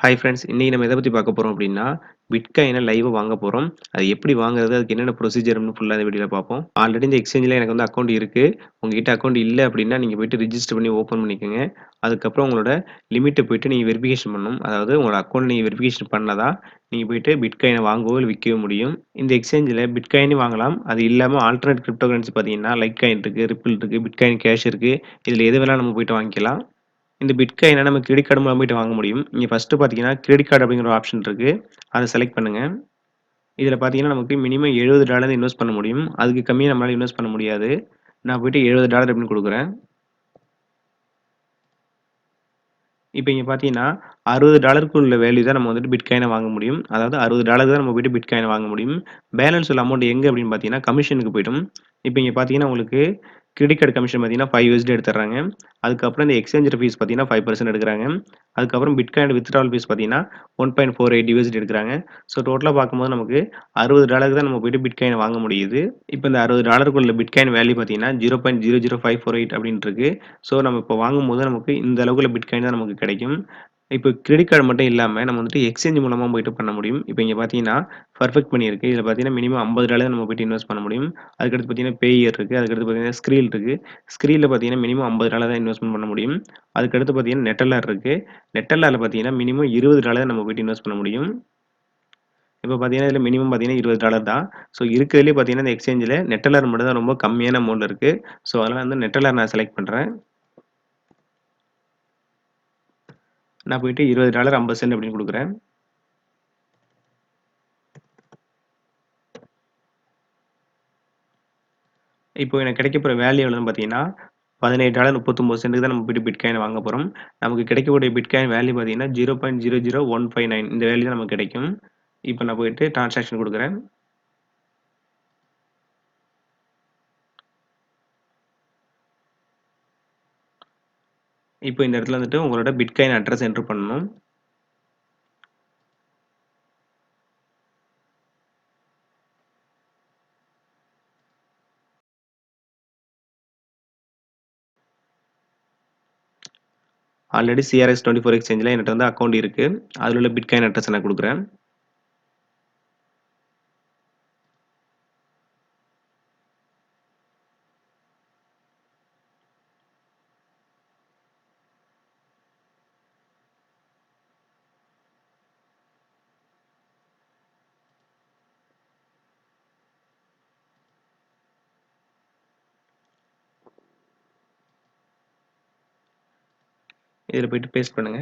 Hi friends. இன்னைக்கு நம்ம எத பத்தி பார்க்க போறோம் அப்டின்னா, பிட்காயின லைவா வாங்க போறோம். அது எப்படி வாங்குறது? அதுக்கு என்னென்ன ப்ரொசீஜர்ன்னு ஃபுல்லா இந்த வீடியோல பார்ப்போம். ஆல்ரெடி இந்த எக்ஸ்சேஞ்சில எனக்கு வந்து அக்கவுண்ட் இருக்கு. உங்ககிட்ட அக்கவுண்ட் இல்ல அப்டின்னா, நீங்க போயிட்டு ரிஜிஸ்டர் பண்ணி ஓப்பன் பண்ணிக்கங்க. அதுக்கப்புறம் உங்களோட லிமிட்ட போயிட்டு நீங்க வெரிஃபிகேஷன் பண்ணணும். அதாவது உங்களோட அக்கவுண்ட் நீங்க வெரிஃபிகேஷன் பண்ணா தான், நீங்க போயிட்டு பிட்காயின வாங்கவோ, இல்ல விக்கவோ முடியும். இந்த எக்ஸ்சேஞ்சில பிட்காயினும் வாங்கலாம். அது இல்லாம ஆல்டர்னேட் கிரிப்டோ கரன்சி பார்த்தீங்கன்னா, லைட் காயின் இருக்கு, ரிப்பிள் இருக்கு, பிட்காயின் கேஷ் இருக்கு. இதுல எது வேணாலும் நம்ம போயிட்டு வாங்கிக்கலாம். இந்த பிட்காயின நம்ம கிரெடிட் கார்டு மூலமா போயிட்டு வாங்க முடியும். நீங்க ஃபர்ஸ்ட்டு பார்த்தீங்கன்னா, கிரெடிட் கார்டு அப்படிங்கிற ஒரு ஆப்ஷன் இருக்கு. அத செலக்ட் பண்ணுங்க. இதில பார்த்தீங்கன்னா, நமக்கு மினிமம் $70 இன்வெஸ்ட் பண்ண முடியும். அதுக்கு கம்மியா நம்மளால இன்வெஸ்ட் பண்ண முடியாது. நான் போயிட்டு $70 அப்படின்னு குடுக்குறேன். இப்ப இங்க பார்த்தீங்கன்னா, $60க்கு உள்ள வேல்யூ தான் நம்ம வந்துட்டு பிட்காயின வாங்க முடியும். அதாவது $60 தான் நம்ம போயிட்டு பிட்காயின வாங்க முடியும். பேலன்ஸ் உள்ள அமௌண்ட் எங்க அப்படின்னு பார்த்தீங்கன்னா, கமிஷனுக்கு போயிடும். இப்ப இங்க பார்த்தீங்கன்னா, உங்களுக்கு கிரெடிட் கார்டு கமிஷன் பார்த்தீங்கன்னா, $5 எடுத்துடுறாங்க. அதுக்கப்புறம் இந்த எக்ஸ்சேஞ்ச் ஃபீஸ் பார்த்தீங்கன்னா, 5% எடுக்குறாங்க. அதுக்கப்புறம் பிட்காயின் வித்ட்ராவல் ஃபீஸ் பார்த்தீங்கன்னா, $1.48 எடுக்குறாங்க. ஸோ டோட்டலா பார்க்கும்போது நமக்கு $60க்கு தான் நம்ம போயிட்டு பிட்காயின வாங்க முடியுது. இப்ப இந்த $60க்கு உள்ள பிட்காயின் வேல்யூ பார்த்தீங்கன்னா, 0.00548 அப்படின்னு இருக்கு. ஸோ நம்ம இப்போ வாங்கும்போது நமக்கு இந்த அளவுக்குள்ள பிட்காயின் தான் நமக்கு கிடைக்கும். இப்போ கிரெடிட் கார்டு மட்டும் இல்லாம நம்ம வந்துட்டு எக்ஸ்சேஞ்ச் மூலமா போயிட்டு பண்ண முடியும். இப்போ இங்க பார்த்தீங்கன்னா, பெர்ஃபெக்ட் மணி இருக்கு. இதில பார்த்தீங்கன்னா, மினிமம் $50 நம்ம போயிட்டு இன்வெஸ்ட் பண்ண முடியும். அதுக்கடுத்து பார்த்தீங்கன்னா, பேயர் இருக்கு. அதுக்கடுத்து பார்த்தீங்கன்னா, ஸ்க்ரீல் இருக்கு. ஸ்க்ரீல்ல பார்த்தீங்கன்னா, மினிமம் $50 தான் இன்வெஸ்ட்மென்ட் பண்ண முடியும். அதுக்கடுத்து பார்த்தீங்கன்னா, நெட்டலார் இருக்கு. நெட்டலார்ல பார்த்தீங்கன்னா, மினிமம் $20 நம்ம போயிட்டு இன்வெஸ்ட் பண்ண முடியும். இப்போ பார்த்தீங்கன்னா, இதில மினிமம் பார்த்தீங்கன்னா $20 தான். ஸோ இருக்கிறதுலயே பார்த்தீங்கன்னா, இந்த எக்ஸ்சேஞ்சில நெட்டலார் மட்டும் தான் ரொம்ப கம்மியான அமௌண்ட்ல இருக்கு. ஸோ அதனால வந்து நெட்டலார் நான் செலக்ட் பண்றேன். நான் போயிட்டு $20 50 சென்ட் அப்படின்னு குடுக்குறேன். இப்போ எனக்கு கிடைக்கப்போற வேல்யூ எவ்வளோன்னு பார்த்தீங்கன்னா, $18.39 தான் நம்ம போயிட்டு பிட்காயின் வாங்க போறோம். நமக்கு கிடைக்கக்கூடிய பிட்காயின் வேல்யூ பார்த்தீங்கன்னா, 0.00159 இந்த வேல்யூ தான் நமக்கு கிடைக்கும். இப்போ நான் போயிட்டு டிரான்சாக்ஷன் குடுக்குறேன். இப்போ இந்த இடத்துல வந்துட்டு உங்களோட பிட்காயின் அட்ரஸ் என்டர் பண்ணணும். ஆல்ரெடி CRX24 எக்ஸ்சேஞ்சில என்கிட்ட வந்து அக்கவுண்ட் இருக்கு. அதில உள்ள பிட்காயின் அட்ரஸ நான் குடுக்குறேன். இதில போயிட்டு பேஸ்ட் பண்ணுங்க.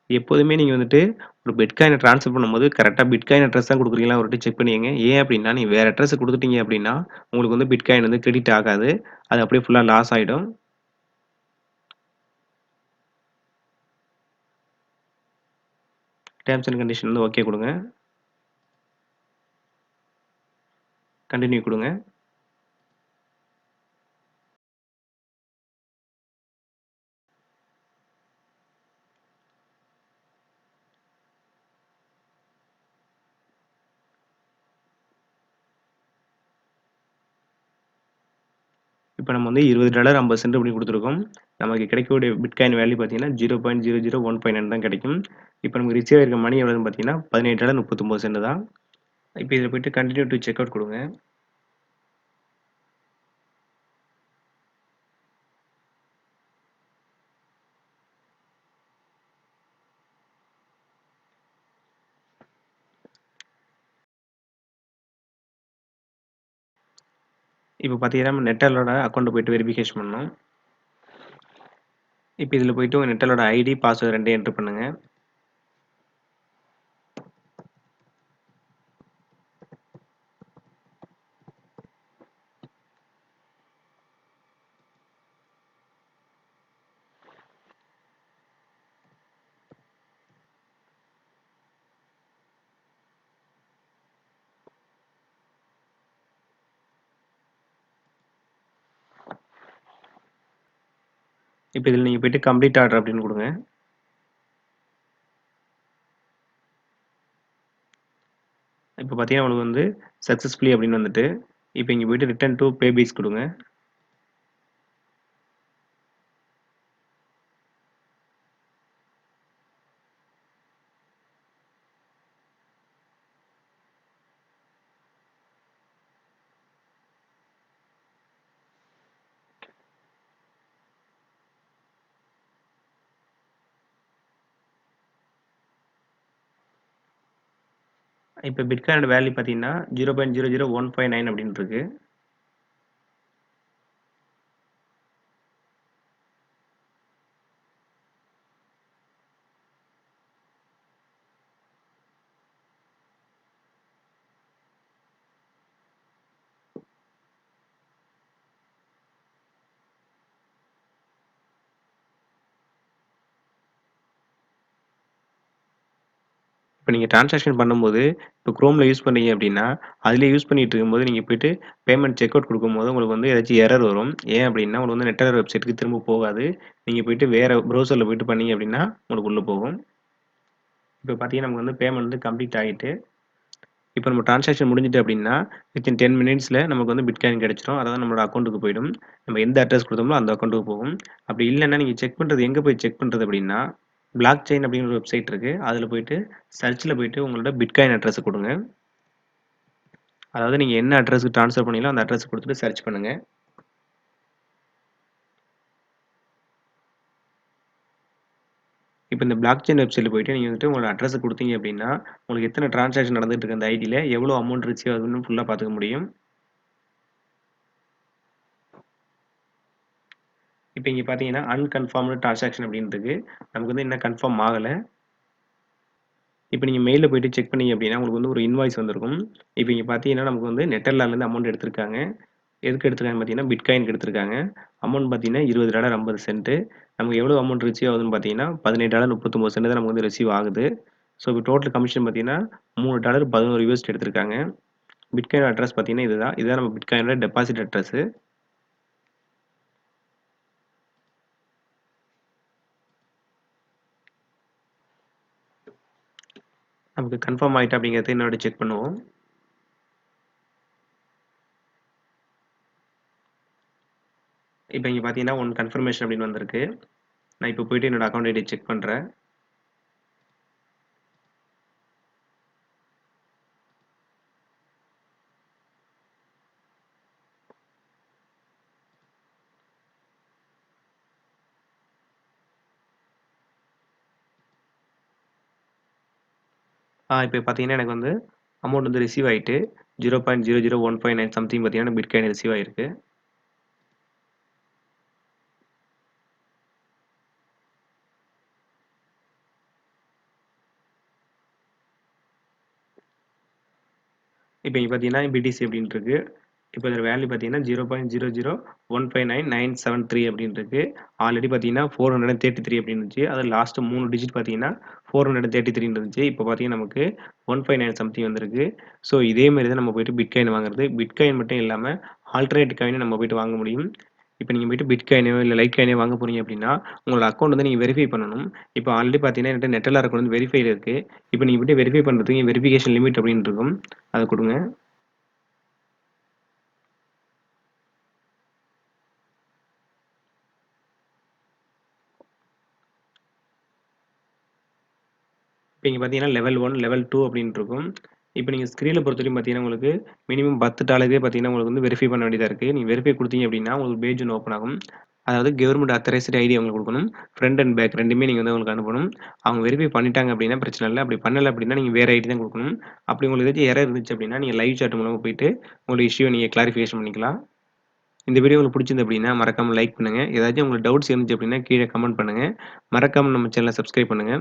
எப்போதுமே நீங்க வந்துட்டு ஒரு பிட்காயின ட்ரான்ஸ்ஃபர் பண்ணும்போது கரெக்ட்டா பிட்காயின் அட்ரஸ் தான் குடுக்குறீங்களான்னு ஒரு வாட்டி செக் பண்ணிக்கங்க. ஏன் அப்டின்னா, நீங்க வேற அட்ரஸ் குடுத்துட்டீங்க அப்டின்னா, உங்களுக்கு வந்து பிட்காயின் வந்து கிரெடிட் ஆகாது. அது அப்படியே ஃபுல்லா லாஸ் ஆயிடும். டெர்ம்ஸ் அண்ட் கண்டிஷன் வந்து ஓகே குடுங்க. கன்டின்யூ குடுங்க. இப்ப நம்ம வந்து $20 50 சென்ட் அப்படின்னு குடுத்துருக்கோம். நமக்கு கிடைக்கக்கூடிய பிட்காயின் வேல்யூ பார்த்தீங்கன்னா, 0.00159 தான் கிடைக்கும். இப்ப நமக்கு ரிசீவ் ஆயிருக்க மணி எவ்வளவுன்னு பார்த்தீங்கன்னா, $18.39 தான். இப்ப இதில போயிட்டு கன்டின்யூ டூ செக் அவுட் குடுங்க. இப்ப பார்த்தீங்கன்னா, நம்ம நெட்டலோட அக்கவுண்ட் போயிட்டு வெரிஃபிகேஷன் பண்ணணும். இப்ப இதில போயிட்டு உங்க நெட்டலோட ஐடி, பாஸ்வேர்ட் 2யும் என்டர் பண்ணுங்க. இப்ப இதில நீங்க போயிட்டு கம்ப்ளீட் ஆர்டர் அப்படின்னு குடுங்க. இப்ப பார்த்தீங்கன்னா, உங்களுக்கு வந்து சக்சஸ்ஃபுல்லி அப்படின்னு வந்துட்டு, இப்ப இங்க போயிட்டு ரிட்டர்ன் டூ பேபிஸ் குடுங்க. இப்ப பிட்காயினோட வேல்யூ பார்த்தீங்கன்னா, 0.00159 அப்படின்னு இருக்கு. இப்ப நீங்க டிரான்சாக்ஷன் பண்ணும்போது, இப்ப குரோம்ல யூஸ் பண்றீங்க அப்படின்னா, அதிலேயே யூஸ் பண்ணிட்டு இருக்கும்போது, நீங்க போயிட்டு பேமெண்ட் செக் அவுட் குடுக்கும்போது உங்களுக்கு வந்து ஏதாச்சும் எரர் வரும். ஏன் அப்படின்னா, உங்களுக்கு வந்து நெட் எரர் வெப்சைட்க்கு திரும்ப போகாது. நீங்க போயிட்டு வேற ப்ரௌசர்ல போயிட்டு பண்ணீங்க அப்படின்னா, உங்களுக்கு உள்ள போகும். இப்ப பார்த்தீங்கன்னா, நமக்கு வந்து பேமெண்ட் வந்து கம்ப்ளீட் ஆயிட்டு, இப்ப நம்ம டிரான்சாக்ஷன் முடிஞ்சுட்டு அப்படின்னா, வித்தின் 10 மினிட்ஸ்ல நமக்கு வந்து பிட்காயின் கிடைச்சிரும். அதாவது நம்மளோட அக்கவுண்ட்க்கு போயிடும். நம்ம எந்த அட்ரஸ் குடுத்தோமோ அந்த அக்கவுண்ட்க்கு போகும். அப்படி இல்லன்னா, நீங்க செக் பண்றது எங்க போய் செக் பண்றது அப்படின்னா, பிளாக் செயின் அப்படிங்கிற ஒரு வெப்சைட் இருக்கு. அதுல போயிட்டு சர்ச்ல போயிட்டு உங்களோட பிட்காயின் அட்ரஸ குடுங்க. அதாவது நீங்க என்ன அட்ரஸ்க்கு ட்ரான்ஸ்ஃபர் பண்ணீங்களோ அந்த அட்ரஸ் குடுத்துட்டு சர்ச் பண்ணுங்க. இப்ப இந்த பிளாக் செயின் வெப்சைட்ல போயிட்டு நீங்க வந்துட்டு உங்களோட அட்ரஸ குடுத்தீங்க அப்படின்னா, உங்களுக்கு எத்தன டிரான்சாக்ஷன் நடந்துட்டு இருக்கு அந்த ஐடில, எவ்வளோ அமௌண்ட் ரிசீவ் ஆகுதுன்னு ஃபுல்லா பார்த்துக்க முடியும். இப்ப இங்க பார்த்தீங்கன்னா, அன்கன்ஃபர்ம்டு டிரான்சாக்ஷன் அப்படின்னு இருக்கு. நமக்கு வந்து இன்னும் கன்ஃபார்ம் ஆகல. இப்ப நீங்க மெயில்ல போயிட்டு செக் பண்ணீங்க அப்படின்னா, உங்களுக்கு வந்து ஒரு இன்வாய்ஸ் வந்திருக்கும். இப்ப இங்க பார்த்தீங்கன்னா, நமக்கு வந்து நெதர்லாண்ட்லேருந்து அமௌண்ட் எடுத்திருக்காங்க. எதுக்கு எடுத்திருக்காங்கன்னு பார்த்தீங்கன்னா, பிட்காயின்க்கு எடுத்திருக்காங்க. அமௌண்ட் பார்த்தீங்கன்னா $20.50 நமக்கு எவ்வளோ அமௌண்ட் ரிசீவ் ஆகுதுன்னு பார்த்தீங்கன்னா, $18.39 தான் நமக்கு வந்து ரிசீவ் ஆகுது. ஸோ, இப்ப டோட்டல் கமிஷன் பார்த்தீங்கன்னா, $3.11 எடுத்திருக்காங்க. பிட்காயின் அட்ரஸ் பார்த்தீங்கன்னா இதுதான். இதுதான் நம்ம பிட்காயினோட டெபாசிட் அட்ரஸு. நமக்கு கன்ஃபார்ம் ஆயிட்டா அப்படிங்கிறத இன்னொரு வாட்டி செக் பண்ணுவோம். இப்ப இங்க பார்த்தீங்கன்னா, ஒன் கன்ஃபர்மேஷன் அப்படின்னு வந்திருக்கு. நான் இப்ப போயிட்டு என்னோட அக்கவுண்ட் ஐடி செக் பண்றேன். இப்ப பார்த்தீங்கன்னா, எனக்கு வந்து அமௌண்ட் வந்து ரிசீவ் ஆயிட்டு 0.00159 சம்திங் பார்த்தீங்கன்னா, பிட்காயின் ரிசீவ் ஆயிருக்கு. இப்ப இங்க பார்த்தீங்கன்னா, பிடிசி அப்படின்னு இருக்கு. இப்ப இதோட வேல்யூ பார்த்தீங்கன்னா, 0.00159,973 அப்படின்னு இருக்கு. ஆல்ரெடி பார்த்தீங்கன்னா, 433 அப்படின்னு இருந்துச்சு. அது லாஸ்ட் 3 டிஜிட் பார்த்தீங்கன்னா, 433 இருந்துச்சு. இப்ப பார்த்தீங்கன்னா, நமக்கு 159 சம்திங் வந்திருக்கு. ஸோ இதே மாரி தான் நம்ம போயிட்டு பிட்காயின் வாங்குறது. பிட்காயின் மட்டும் இல்லாம, ஆல்டர்னேட் காயினும் நம்ம போயிட்டு வாங்க முடியும். இப்ப நீங்க போயிட்டு பிட்காயினோ, இல்ல லைட் காயினோ வாங்க போறீங்க அப்படின்னா, உங்களோட அக்கவுண்ட் வந்து நீங்க வெரிஃபை பண்ணணும். இப்ப ஆல்ரெடி பார்த்தீங்கன்னா, என்கிட்ட நெட்டெல்லா அக்கவுண்ட் வந்து வெரிஃபைல இருக்கு. இப்ப நீங்க போயிட்டு வெரிஃபை பண்றதுக்கு வெரிஃபிகேஷன் லிமிட் அப்படின்னு இருக்கும். அத குடுங்க. இப்ப இங்க பார்த்தீங்கன்னா, லெவல் 1, லெவல் 2 அப்டின்ட்டு இருக்கும். இப்ப நீங்க ஸ்க்ரீன்ல பொறுத்தவரைக்கும் பார்த்தீங்கன்னா, உங்களுக்கு மினிமம் 10 டாலரே பார்த்தீங்கன்னா, உங்களுக்கு வந்து வெரிஃபை பண்ண வேண்டியதா இருக்கு. நீங்க வெரிஃபை குடுத்தீங்க அப்டின்னா, உங்களுக்கு பேஜ் ஒண்ணு ஓப்பன் ஆகும். அதாவது கவர்ன்மென்ட் ஆத்தரைஸ்ட் ஐடி அவங்களுக்கு குடுக்கணும். ஃப்ரண்ட் அண்ட் பேக் 2மே நீங்க வந்து அவங்களுக்கு அனுப்பணும். அவங்க வெரிஃபை பண்ணிட்டாங்க அப்டின்னா பிரச்சனை இல்ல. அப்டி பண்ணல அப்டின்னா, நீங்க வேற ஐடி தான் குடுக்கணும். அப்டி உங்களுக்கு ஏதாச்சும் எரர் இருந்துச்சு அப்டின்னா, நீங்க லைவ் சாட் மூலமா போயிட்டு உங்களோட இஷ்யூவ நீங்க கிளாரிஃபிகேஷன் பண்ணிக்கலாம். இந்த வீடியோ உங்களுக்கு புடிச்சிருந்து அப்டின்னா, மறக்காம லைக் பண்ணுங்க. ஏதாச்சும் உங்களுக்கு டவுட்ஸ் இருந்துச்சு அப்டின்னா, கீழ கமெண்ட் பண்ணுங்க. மறக்காம நம்ம சேனல சப்ஸ்கிரைப் பண்ணுங்க.